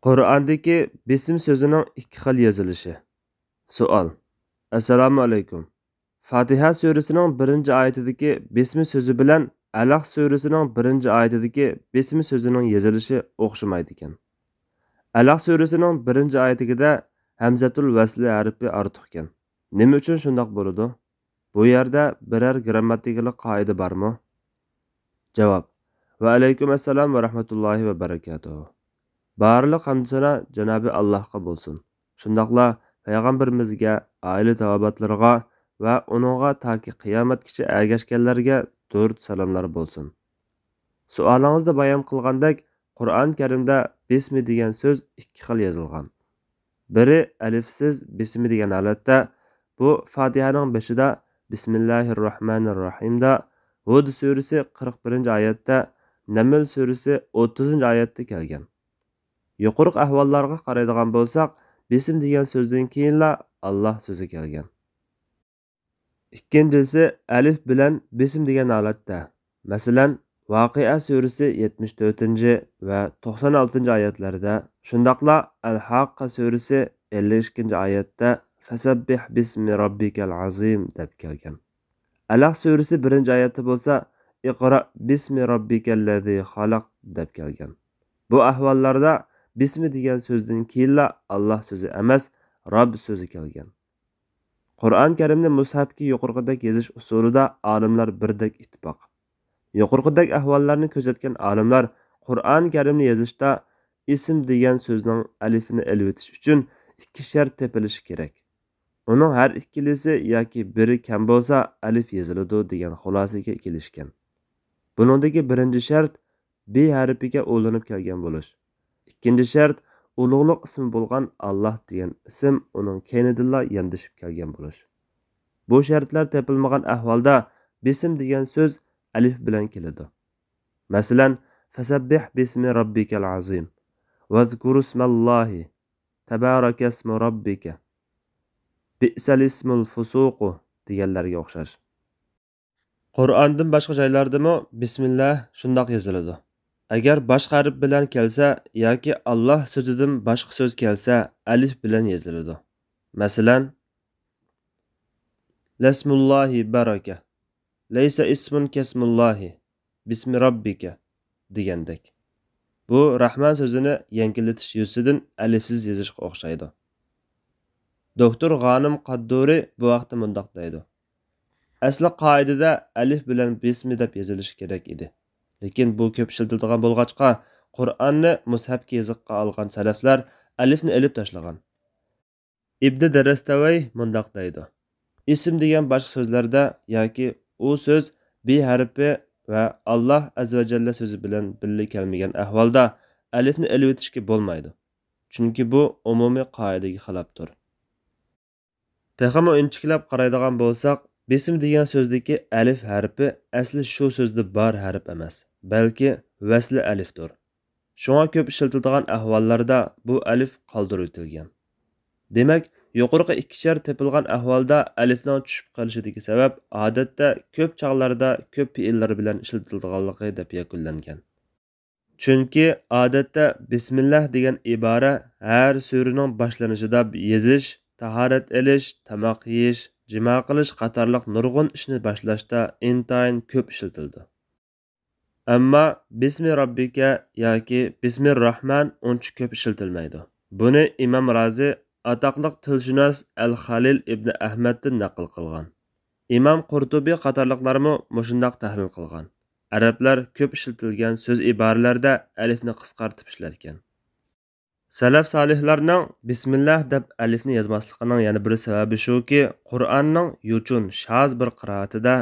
Qur'ondagi bism so'zining ikki xil yozilishi. Savol. Assalomu alaykum. Fatiha surasining 1-oyatidagi bism so'zi bilan Alaq surasining 1-oyatidagi bism so'zining yozilishi o'xshamaydi ekan. Alaq surasining 1-oyatida hamzatul vasli harfi ortiq ekan. Nima uchun shundoq bo'ladi? Bu yerda biror grammatikalik qoida bormi? Javob. Va alaykum assalom va rahmatullohi va barakatuh. Barliq hamd sana Janobi Allohga bo'lsin. Shundaqla payg'ambarimizga, oila tavobatlariga va uningga toki qiyomatgacha ergashganlarga durud salomlar bo'lsin. Savolingizda bayon qilgandek, Qur'on Karimda bismi degan so'z ikki xil yozilgan. Biri alifsiz bismi degan holatda, bu Fatihaning boshida Bismillahirrohmanirrohimda, Hud surasi 41-oyatda, Naml surasi 30-oyatda kelgan. Yuqoriq ahvollarga qaraydigan bo'lsak, bism degan so'zdan keyinla Alloh so'zi kelgan. Ikkinchisi alif bilan bism degan holatda. Masalan, Voqea surasi 74 va 96-oyatlarda, shundaqla Al-Haqqa surasi 52-oyatda Fasabbih bismi robbikal azim deb kelgan. Alaq surasi 1-oyatda bo'lsa, Iqra bismi robbikallazi xalaq deb kelgan. Bu ahvollarda bismi degan so'zdan keyinla Alloh so'zi emas, Robb so'zi kelgan. Qur'on Karimni mushafga yuqorqidek yozish usulida olimlar birdek ittifoq. Yuqorqidek ahvollarni ko'rsatgan olimlar Qur'on Karimni yozishda ism degan so'zning alifini elvetish uchun ikki shart tepilishi kerak. Uning har ikkilisi yoki biri kam bo'lsa alif yoziladi degan xulosaga kelishgan. Buningdagi birinchi shart B harfiga o'linib kelgan bo'lish. Ikkinchi shart ulug'liq ismi bo'lgan Alloh degan ism uning keynidilla yandishib kelgan bo'lish. Bu shartlar tepilmagan ahvolda bism degan so'z alif bilan keladi. Masalan, Fasabbih bismi robbikal azim vazkur ismallohi tabarakasmu robbika bi'sal ismul fusuq deganlarga o'xshash. Qur'ondan boshqa joylardami bismillah shundoq yoziladi. Agar boshqa harf bilan kelsa yoki Alloh so'zidan boshqa so'z kelsa, alif bilan yoziladi. Masalan, Lasmullahi baraka, laysa ismun kasmullahi, bismi robbika degandek. Bu Rahman so'zini yengillatish yuzidan alifsiz yozishga o'xshaydi. Doktor G'anim Qadduri bu vaqtda mundoq deydi. Asli qoidada alif bilan bismi deb yozilishi kerak edi. Lekin bu ko'p ishlatiladigan bo'lg'achqa, Qur'onni mushafga yoziqqa olgan salaflar alifni elib tashlagan. Ibn Darastavay mundoq deydi. Ism degan boshqa so'zlarda yoki u so'z B harfi va Alloh azza va jalla so'zi bilan birga kelmagan ahvolda alifni elib etishga bo'lmaydi. Chunki bu umumiy qoidaga xilofdir. Texmo inchiklab qaraydigan bo'lsak, bism degan so'zdagi alif harfi asli shu so'zda bor harf emas, balki vasli alifdir. Shunga ko'p ishlatiladigan ahvollarda bu alif qoldirib o'tilgan. Demak, yuqorqi ikki shart tepilgan ahvolda alifning tushib qolishidagi sabab odatda ko'p chog'larda ko'p fe'llar bilan ishlatilganligi deb yakunlangan. Chunki odatda bismillah degan ibora har suraning boshlanishida yozish, tahorat elish, tamoq yeyish, jimo qilish qatorliq nurg'un ishni boshlashda intayin ko'p ishlatildi. Ammo bismi robbika yoki bismir rohman uncha ko'p ishlatilmaydi. Buni Imom Razi atoqliq tilshunos Al-Xalil ibn Ahmaddan naql qilgan. Imom Qurtubiy qatorliqlarmi mushundoq tahlil qilgan. Arablar ko'p ishlatilgan so'z iboralarda alifni qisqartib ishlatgan. Salaf solihlarning bismillah deb alifni yozmasligining yana bir sababi shuki, Qur'onning yuchun shoz bir qiroatida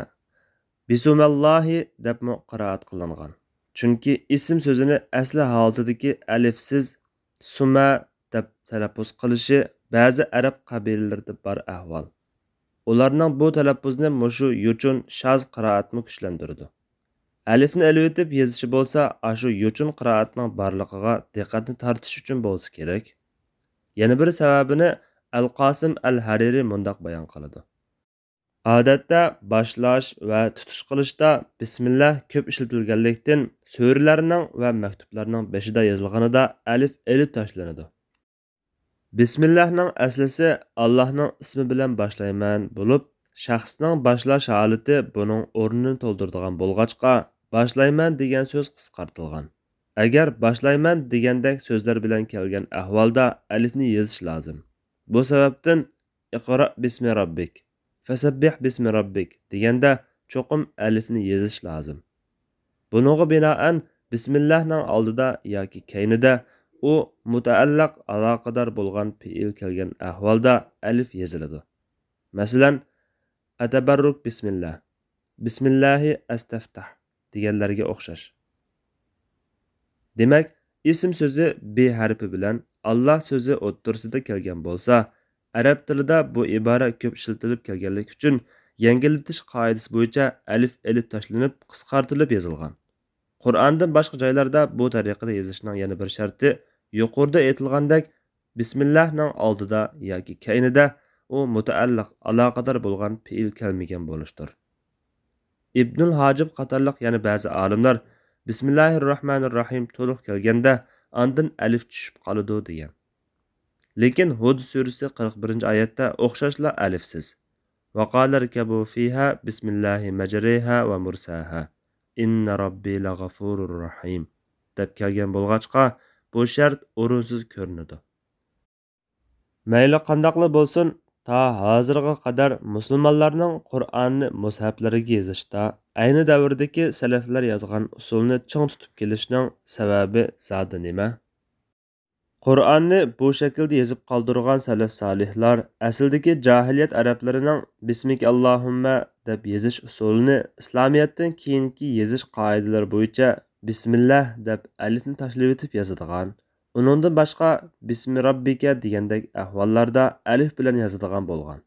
bismillahi deb qiroat qilingan. Chunki ism so'zini asli holatidagi alifsiz suma deb talaffuz qilishi ba'zi arab qabilalarida bor ahvol. Ularning bu talaffuzni mushu yuchun shoz qiroatni kuchlantirdi. Alifni elib yozishi bo'lsa, ashu yuchun qiroatning borligiga diqqatni tortish uchun bo'lsa kerak. Yana bir sababini Al-Qosim Al-Hariri mundoq bayon qiladi. Odatda boshlash va tutish qilishda bismillah ko'p ishlatilganlikdan suralarning va maktublarning beshida yozilganida alif elib tashlanadi. Bismillahning aslisi Allohning ismi bilan boshlayman bo'lib, shaxsning boshlash holati buning o'rnini to'ldiradigan bo'lg'achqa, boshlayman degan so'z qisqartirilgan. Agar boshlayman degandek so'zlar bilan kelgan ahvolda alifni yozish lozim. Bu sababdan iqro bismi robbik, fasabbih bismi robbik deganda cho'qim alifni yozish lozim. Buningga binoan bismillahning oldida yoki keynida u mutaallaq aloqador bo'lgan fe'il kelgan ahvolda alif yoziladi. Masalan, atabarruk bismillah, bismillahi astaftah deganlarga o'xshash. Demak, ism so'zi b harfi bilan Alloh so'zi o'ttirsida kelgan bo'lsa, arab tilida bu ibora ko'p ishlatilib kelganligi uchun yengillatish qoidasi bo'yicha alif elib tashlanib, qisqartirilib yozilgan. Qur'ondan boshqa joylarda bu tariqada yozishning yana bir sharti yuqorida aytilgandek bismillahning oldida yoki keynida u mutaallaq aloqador bo'lgan fe'il kelmagan bo'lishdir. Ibnul Hojib qatorliq yana ba'zi olimlar Bismillahirrohmanirrohim to'liq kelganda ondan alif tushib qoladi degan. Lekin Hud surasi 41-oyatda o'xshashla alifsiz. Va qalar kabu fiha bismillahi majriha va mursaha. Inna robbi lag'afurur rahim deb kelgan bo'lg'achqa bu shart o'rinsiz ko'rinadi. Mayli qandoqli bo'lsin, ta hozirga qadar musulmonlarning Qur'onni mushaflariga yozishda ayni davrdagi salaflar yozgan usulni ching tutib kelishning sababi zodi nima? Qur'onni bu shaklda yozib qoldirgan salaf solihlar asldagi jahiliyat arablarining bismik Allohumma deb yozish usulini islomiyatdan keyingi yozish qoidalari bo'yicha bismillah deb alifni tashlab o'tib yozadigan. Uningdan boshqa bismi robbika degandek ahvollarda alif bilan yozadigan bo'lgan.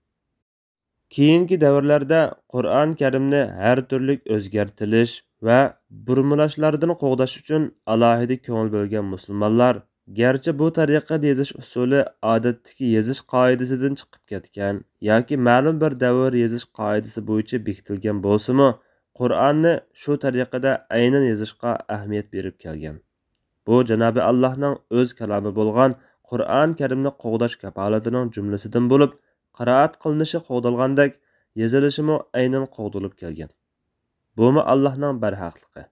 Keyingi davrlarda Qur'on Karimni har turli o'zgartirish va burmilashlardan qo'g'dash uchun alohida ko'ngil bo'lgan musulmonlar garchi bu tariqada yozish usuli odatdagi yozish qoidasidan chiqib ketgan yoki ma'lum bir davr yozish qoidasi bo'yicha bekitilgan bo'lsa-mu, Qur'onni shu tariqada aynan yozishga ahamiyat berib kelgan. Bu Janobi Allohning o'z kalomi bo'lgan Qur'on Karimni qo'g'dash kapolatining jumlasidan bo'lib, qiroat qilinishi qo'g'dalgandek, yozilishimi aynan qo'g'dalib kelgan. Bumi Allohning barhaqligi,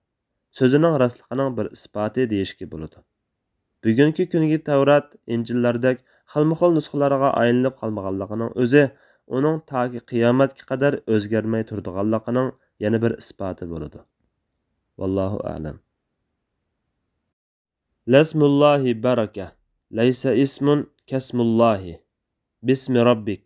so'zining rostligining bir isboti deyishga bo'ladi. Bugungi kungi Tavrat, Injillardek xilma-xil nusxalarga aylanib qolmaganligining o'zi uning toki qiyomatga qadar o'zgarmay turadiganligining yana bir isboti bo'ladi. Vallohu a'lam. Lasmullahi baraka, laysa ismun kasmullahi. Bismi rabbik.